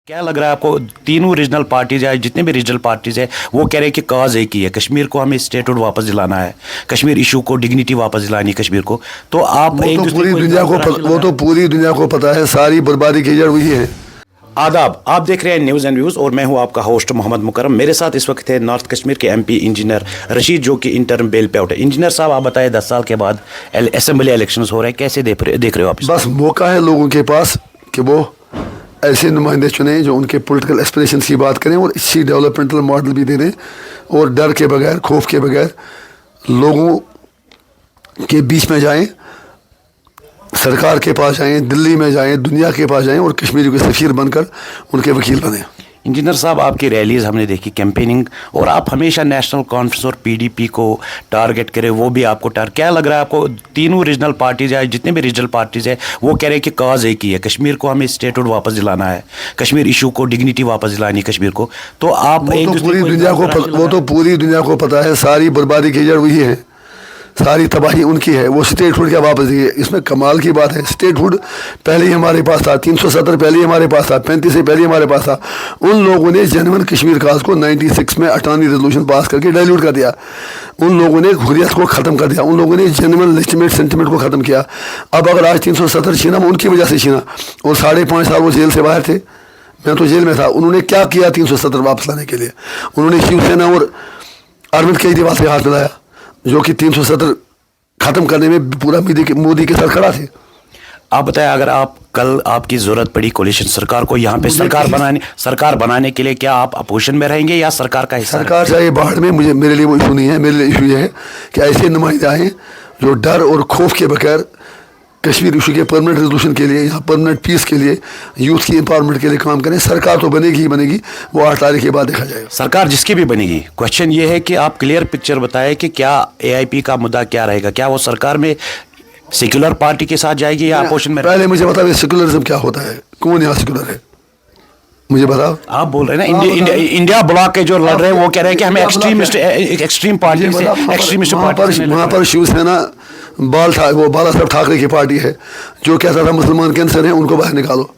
क्या लग रहा है आपको? तीनों रीजनल पार्टीज है, जितने भी रीजनल पार्टीज है, वो कह रहे हैं कि काज एक ही है, कश्मीर को हमें स्टेटहुड वापस दिलाना है, कश्मीर इशू को डिग्निटी वापस दिलानी है कश्मीर को। तो आप वो तो पूरी दुनिया को पता है, सारी बर्बादी की जड़ वही है। आदाब, आप देख रहे हैं न्यूज़ एंड व्यूज़ और मैं हूं आपका होस्ट मोहम्मद मुकरम। मेरे साथ इस वक्त है नॉर्थ कश्मीर के एमपी इंजीनियर रशीद, जो कि इंटर्म बेल पे आउट है। इंजीनियर साहब, आप बताएं, 10 साल के बाद असेंबली इलेक्शंस हो रहे हैं, कैसे देख रहे हो आप? बस मौका है लोगों के पास कि वो ऐसे नुमाइंदे चुने जो उनके पॉलिटिकल एस्पिरेशंस की बात करें और इसी डेवलपमेंटल मॉडल भी दे दें, और डर के बगैर, खौफ के बगैर लोगों के बीच में जाएं, सरकार के पास जाएं, दिल्ली में जाएं, दुनिया के पास जाएं और कश्मीर के सफीर बनकर उनके वकील बने। इंजीनियर साहब, आपकी रैलीज हमने देखी, कैंपेनिंग, और आप हमेशा नेशनल कॉन्फ्रेंस और पीडीपी को टारगेट करें, वो भी आपको क्या लग रहा है आपको? तीनों रीजनल पार्टीज है, जितने भी रीजनल पार्टीज है, वो कह रहे हैं कि काज एक ही है, कश्मीर को हमें स्टेटहुड वापस दिलाना है, कश्मीर इशू को डिग्निटी वापस दिलानी है कश्मीर को। तो आप वो तो पूरी दुनिया को पता है, सारी बर्बादी की जड़ वही है, सारी तबाही उनकी है। वो स्टेटहुड क्या वापस दिए? इसमें कमाल की बात है, स्टेटहुड पहले ही हमारे पास था, 370 पहले ही हमारे पास था, 35 से पहले ही हमारे पास था। उन लोगों ने जेन्युइन कश्मीर काज को 96 में अटानी रेजोल्यूशन पास करके डाइल्यूट कर दिया। उन लोगों ने हुर्रियत को ख़त्म कर दिया, उन लोगों ने जेन्युइन लेजिटिमेट सेंटिमेंट को ख़त्म किया। अब अगर आज 370 छीना, वो उनकी वजह से छीना, और 5.5 साल वो जेल से बाहर थे, मैं तो जेल में था। उन्होंने क्या किया 370 वापस लाने के लिए? उन्होंने शिवसेना और अरविंद केजरीवाल से हाथ मिलाया, जो कि 370 खत्म करने में पूरा मोदी के साथ खड़ा थे। आप बताएं, अगर आप कल आपकी जरूरत पड़ी कोलिशन सरकार को यहाँ पे सरकार बनाने के लिए, क्या आप अपोजिशन में रहेंगे या सरकार का हिस्सा? सरकार चाहे बाहर में, मेरे लिए वो इशू नहीं है। मेरे लिए इशू ये है कि ऐसे नुमाइंदे आए जो डर और खौफ के बगैर कश्मीर इशू के परमानेंट रेजोल्यूशन के लिए, यहाँ परमानेंट पीस के लिए, यूथ की एम्पावरमेंट के लिए काम करें। सरकार तो बनेगी ही बनेगी, वो 8 तारीख के बाद देखा जाएगा। सरकार जिसकी भी बनेगी, क्वेश्चन ये है कि आप क्लियर पिक्चर बताएं कि क्या एआईपी का मुद्दा क्या रहेगा? क्या वो सरकार में सेक्युलर पार्टी के साथ जाएगी या अपोजिशन में? पहले मुझे बताओ सेक्युलरिज्म क्या होता है, कौन यहाँ सेक्युलर है, मुझे बताओ। आप बोल रहे हैं ना इंडिया ब्लॉक के जो लड़ रहे हैं, वो कह रहे हैं कि हमें एक्सट्रीम पार्टी से, एक्सट्रीमिस्ट पार्टी। वहाँ पर शिवसेना वो बाला साहब ठाकरे की पार्टी है, जो कहता था मुसलमान कैंसर हैं, उनको बाहर निकालो।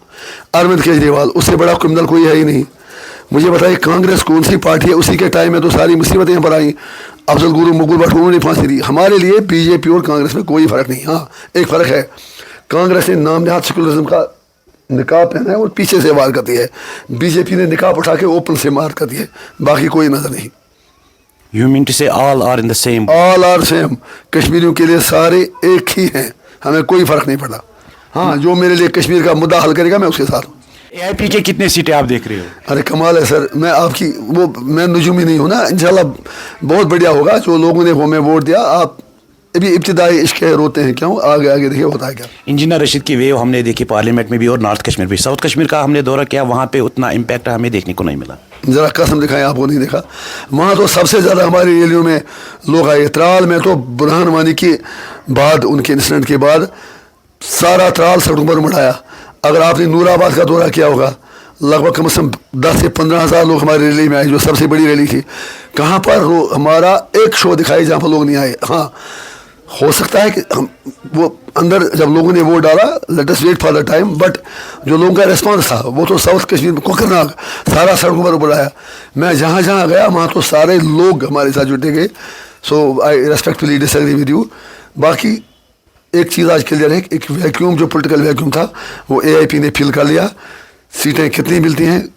अरविंद केजरीवाल, उससे बड़ा क्रिमिनल कोई है ही नहीं। मुझे बताइए कांग्रेस कौन सी पार्टी है? उसी के टाइम में तो सारी मुसीबतें यहाँ पर आई। अफजल गुरु, मुकुल भट्ट, उन्होंने फांसी दी। हमारे लिए बीजेपी और कांग्रेस में कोई फ़र्क नहीं। हाँ, एक फ़र्क है, कांग्रेस ने नाम नहाद सेकुलरिज्म का निकाब पहना है और पीछे से वार करती है, बीजेपी ने निकाब उठा के ओपन से मार करती है, बाकी कोई नजर नहीं। You mean to say all are in the same? All are same। कश्मीरियों के लिए सारे एक ही हैं, हमें कोई फ़र्क नहीं पड़ा। हाँ, जो मेरे लिए कश्मीर का मुद्दा हल करेगा, मैं उसके साथ हूँ। एआईपी के कितने सीटें आप देख रहे हो? अरे कमाल है सर, मैं नजूमी नहीं हूँ ना, इंशाल्लाह बहुत बढ़िया होगा। जो लोगों ने हमें वोट दिया, आप अभी इब्तिदाई इश्क है, रोते हैं क्यों? आगे आगे देखिए होता है क्या। इंजीनियर रशीद की वेव हमने देखी पार्लियामेंट में भी और नॉर्थ कश्मीर भी। साउथ कश्मीर का हमने दौरा किया, वहाँ पे उतना इम्पैक्ट हमें देखने को नहीं मिला। ज़रा कसम दिखाएं, आपको नहीं देखा। वहाँ तो सबसे ज़्यादा हमारी रैलियों में लोग आए। त्राल में तो बुरहान वानी के बाद, उनके इंसिडेंट के बाद सारा त्राल सड़कों पर उमड़ाया। अगर आपने नूराबाद का दौरा किया होगा, लगभग कम से कम 10 से 15 हज़ार लोग हमारी रैली में आए, जो सबसे बड़ी रैली थी। कहाँ पर हमारा एक शो दिखाई जहाँ पर लोग नहीं आए। हाँ, हो सकता है कि हम वो अंदर जब लोगों ने वोट डाला, let us wait for the time, but जो लोगों का रिस्पांस था, वो तो साउथ कश्मीर में कोकरनाग सारा सड़कों पर उबड़ाया। मैं जहाँ जहाँ गया, वहाँ तो सारे लोग हमारे साथ जुटे गए। सो आई रेस्पेक्टफुली डिसएग्री विद यू। बाकी एक चीज़ आज क्लियर है, एक वैक्यूम, जो पॉलिटिकल वैक्यूम था, वो एआईपी ने फिल कर लिया। सीटें कितनी मिलती हैं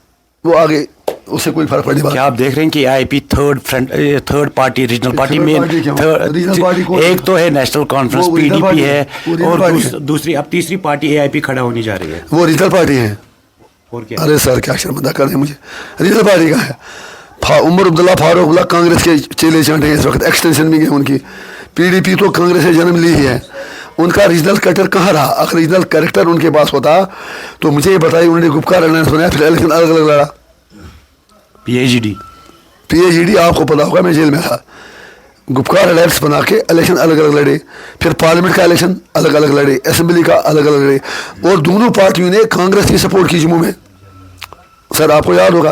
वो आगे, उससे कोई फर्क पड़ने वाला। क्या आप देख रहे हैं कि AIP third party, regional party में एक तो है नेशनल कॉन्फ्रेंस, पीडीपी है, और दूसरी अब तीसरी पार्टी एआईपी खड़ा होने जा रही है, वो रीजनल पार्टी है। और क्या? अरे सर, क्या शर्मिंदा कर रहे हैं मुझे। रीजनल पार्टी का है उमर अब्दुल्ला फारूक, कांग्रेस के चेले चांटे हैं इस वक्त, एक्सटेंशन भी है उनकी। पीडीपी तो कांग्रेस से जन्म ली ही है, उनका रीजनल कैरेक्टर कहाँ रहा? अगर रीजनल कैरेक्टर उनके पास होता तो मुझे ये बताइए, उन्होंने गुपकार अलायंस बनाया, फिर इलेक्शन अलग अलग लड़ा। पीएचडी आपको पता होगा, मैं जेल में था। गुपकार अलायंस बना के इलेक्शन अलग अलग लड़े, फिर पार्लियामेंट का इलेक्शन अलग अलग लड़े, असेंबली का अलग अलग लड़े, और दोनों पार्टियों ने कांग्रेस की सपोर्ट की। जम्मू में सर आपको याद होगा,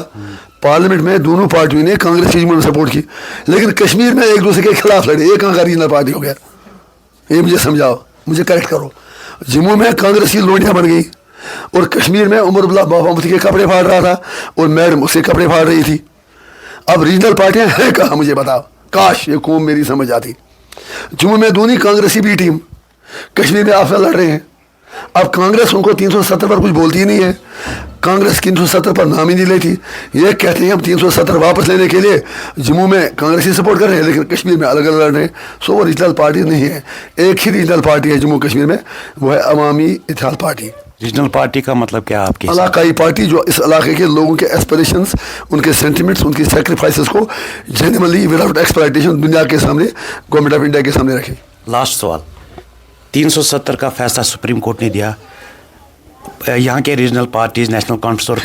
पार्लियामेंट में दोनों पार्टियों ने कांग्रेस की जम्मू में सपोर्ट की, लेकिन कश्मीर में एक दूसरे के खिलाफ लड़े। ये कहाँ का रीजनल पार्टी हो गया? ये मुझे समझाओ, मुझे करेक्ट करो। जम्मू में कांग्रेस की लोनियाँ बन गई, اور کشمیر میں عمر عبداللہ بابا مفتی کے کپڑے پھاڑ رہا تھا اور میڈم اس کے کپڑے پھاڑ رہی تھی. اب ریجنل پارٹیاں ہیں کہاں مجھے بتاؤ, کاش یہ قوم میری سمجھ آتی. جموں میں دونوں کانگریسی بھی ٹیم, کشمیر میں آپ سے لڑ رہے ہیں. اب کانگریس ان کو 370 پر کچھ بولتی ہی نہیں ہے, کانگریس 370 پر نام ہی نہیں لیتی. یہ کہتے ہیں ہم 370 واپس لینے کے لیے جموں میں کانگریسی سپورٹ کر رہے ہیں لیکن کشمیر میں الگ الگ لڑ رہے ہیں. سو وہ ریجنل پارٹی نہیں ہے, ایک ہی ریجنل پارٹی ہے جموں کشمیر میں, وہ ہے عوامی اتحاد پارٹی. ریجنل پارٹی کا مطلب کیا آپ کی؟ علاقائی پارٹی جو اس علاقے کے لوگوں کے ایسپریشنس, ان کے سینٹیمنٹس, ان کی سیکریفائسز کو جینوئنلی وداؤٹ ایکسپلائٹیشن دنیا کے سامنے, گورنمنٹ آف انڈیا کے سامنے رکھے. لاسٹ سوال, 370 کا فیصلہ سپریم کورٹ نے دیا, یہاں کے ریجنل پارٹیز نیشنل کانفرنس اور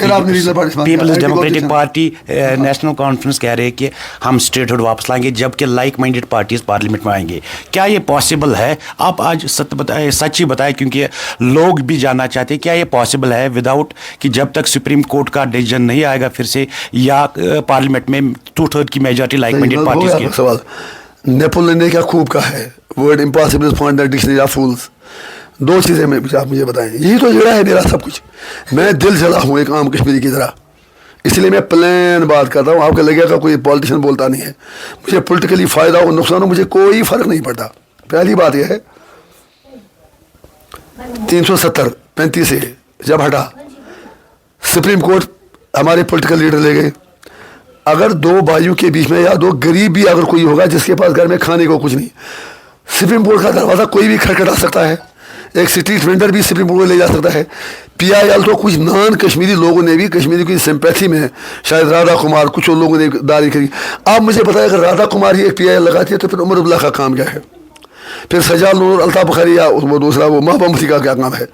People's Democratic Party National Conference کہہ رہے ہیں کہ ہم اسٹیٹ ہوڈ واپس لائیں گے جبکہ لائک مائنڈیڈ پارٹیز پارلیمنٹ میں آئیں گے. کیا یہ پاسبل ہے؟ آپ آج سچ ہی بتائیں کیونکہ لوگ بھی جاننا چاہتے ہیں کیا یہ پاسبل ہے وداؤٹ کہ جب تک سپریم کورٹ کا ڈیسیژن نہیں آئے گا پھر سے یا پارلیمنٹ میں 2/3 کی میجورٹی لائک مائنڈیڈ پارٹیز کی؟ سوال نیپولین نے کیا خوب کہا ہے, word impossible is found in dictionary of fools. دو چیزیں آپ مجھے بتائیں, یہی تو جڑا ہے میرا سب کچھ. میں دل جلا ہوں ایک عام کشمیری کی طرح, اس لیے میں پلین بات کرتا ہوں. آپ کو لگے گا کوئی پالیٹیشین بولتا نہیں ہے, مجھے پولیٹیکلی فائدہ ہو نقصان ہو مجھے کوئی فرق نہیں پڑتا. پہلی بات یہ ہے 370-35 سے جب ہٹا سپریم کورٹ ہمارے پولیٹیکل لیڈر لے گئے. اگر دو بھائیوں کے بیچ میں یا دو غریب بھی اگر کوئی ہوگا جس کے پاس گھر میں کھانے کو کچھ نہیں, سپریم کورٹ کا دروازہ کوئی بھی کھٹکھٹا سکتا ہے. ایک اسٹریٹ وینڈر بھی سپریم کورٹ لے جا سکتا ہے. پی آئی ایل تو کچھ نان کشمیری لوگوں نے بھی کشمیری کی سمپیتھی میں شاید رادھا کمار کچھ اور لوگوں نے داری کری. آپ مجھے بتائیں اگر رادھا کمار ہی ایک پی آئی ایل لگاتی ہے تو پھر عمر عبداللہ کا کام کیا ہے؟ پھر سجاد نور, الطاف بخاری یا وہ دوسرا وہ محبوبہ مفتی کا کیا کام ہے؟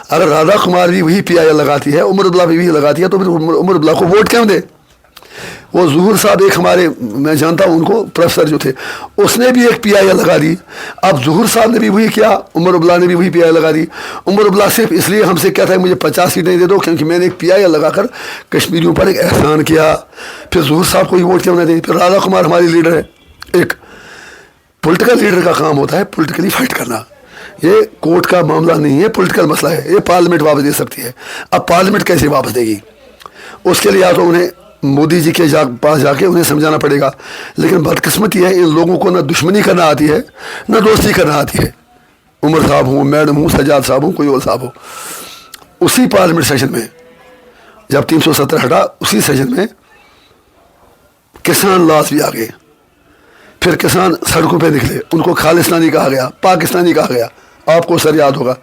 اگر رادھا کمار بھی وہی پی آئی ایل لگاتی ہے, عمر عبداللہ بھی وہی لگاتی ہے, تو پھر عمر عبداللہ کو ووٹ کیوں دے؟ وہ ظہور صاحب ایک ہمارے, میں جانتا ہوں ان کو, پروفیسر جو تھے, اس نے بھی ایک پی آئی ایل لگا دی. اب ظہور صاحب نے بھی وہی کیا, عمر عبداللہ نے بھی وہی پی آئی ایل لگا دی. عمر عبداللہ صرف اس لیے ہم سے کہتا ہے مجھے 50 سیٹیں دے دو کیونکہ میں نے ایک پی آئی ایل لگا کر کشمیریوں پر ایک احسان کیا. پھر ظہور صاحب کو ہی ووٹ کیوں نہ دیں؟ پھر رادھا کمار ہماری لیڈر ہے. ایک پولیٹیکل لیڈر کا کام ہوتا ہے پولیٹیکلی فائٹ کرنا. یہ کورٹ کا معاملہ نہیں ہے, پولیٹیکل مسئلہ ہے. یہ پارلیمنٹ واپس دے سکتی ہے. اب پارلیمنٹ کیسے واپس دے گی؟ اس کے لیے یا تو انہیں مودی جی کے پاس جا کے انہیں سمجھانا پڑے گا. لیکن بدقسمتی ہے ان لوگوں کو نہ دشمنی کرنا آتی ہے نہ دوستی کرنا آتی ہے. عمر صاحب ہوں, میڈم ہوں, سجاد صاحب ہوں, کوئی اور صاحب ہو. اسی پارلیمنٹ سیشن میں جب 370 ہٹا, اسی سیشن میں کسان لاس بھی آ گئے. پھر کسان سڑکوں پہ نکلے, ان کو خالصتانی کہا گیا, پاکستانی کہا گیا. آپ کو سر یاد ہوگا.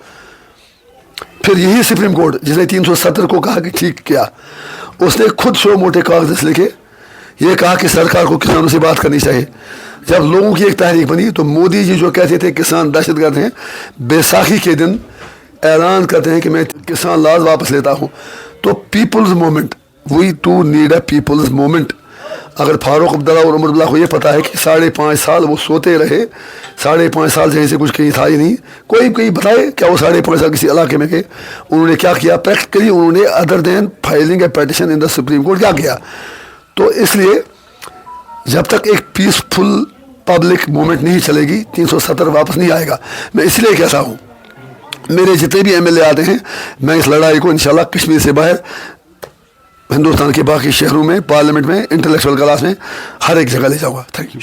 پھر یہی سپریم کورٹ جس نے 370 کو کہا کہ ٹھیک کیا, اس نے خود 100 موٹے کاغذ لے کے یہ کہا کہ سرکار کو کسانوں سے بات کرنی چاہیے. جب لوگوں کی ایک تحریک بنی تو مودی جی جو کہتے تھے کسان دہشت گرد ہیں, بیساکھی کے دن اعلان کرتے ہیں کہ میں کسان لاز واپس لیتا ہوں. تو people's movement, we too need a people's movement. اگر فاروق عبداللہ اور عمر عبداللہ کو یہ پتا ہے کہ 5.5 سال وہ سوتے رہے, 5.5 سال جیسے کچھ کہیں تھا ہی نہیں, کوئی بتائے کیا وہ 5.5 سال کسی علاقے میں گئے, انہوں نے کیا کیا پریکٹیکلی؟ انہوں نے ادر دین فائلنگ اے پیٹیشن ان دا سپریم کورٹ کیا کیا؟ تو اس لیے جب تک ایک پیسفل پبلک موومنٹ نہیں چلے گی 370 واپس نہیں آئے گا. میں اس لیے کہتا ہوں میرے جتنے بھی ایم ایل اے آتے ہیں, میں اس لڑائی کو انشاءاللہ کشمیر سے باہر ہندوستان کے باقی شہروں میں, پارلیمنٹ میں, انٹلیکچوئل کلاس میں, ہر ایک جگہ لے جاؤں گا. Thank you.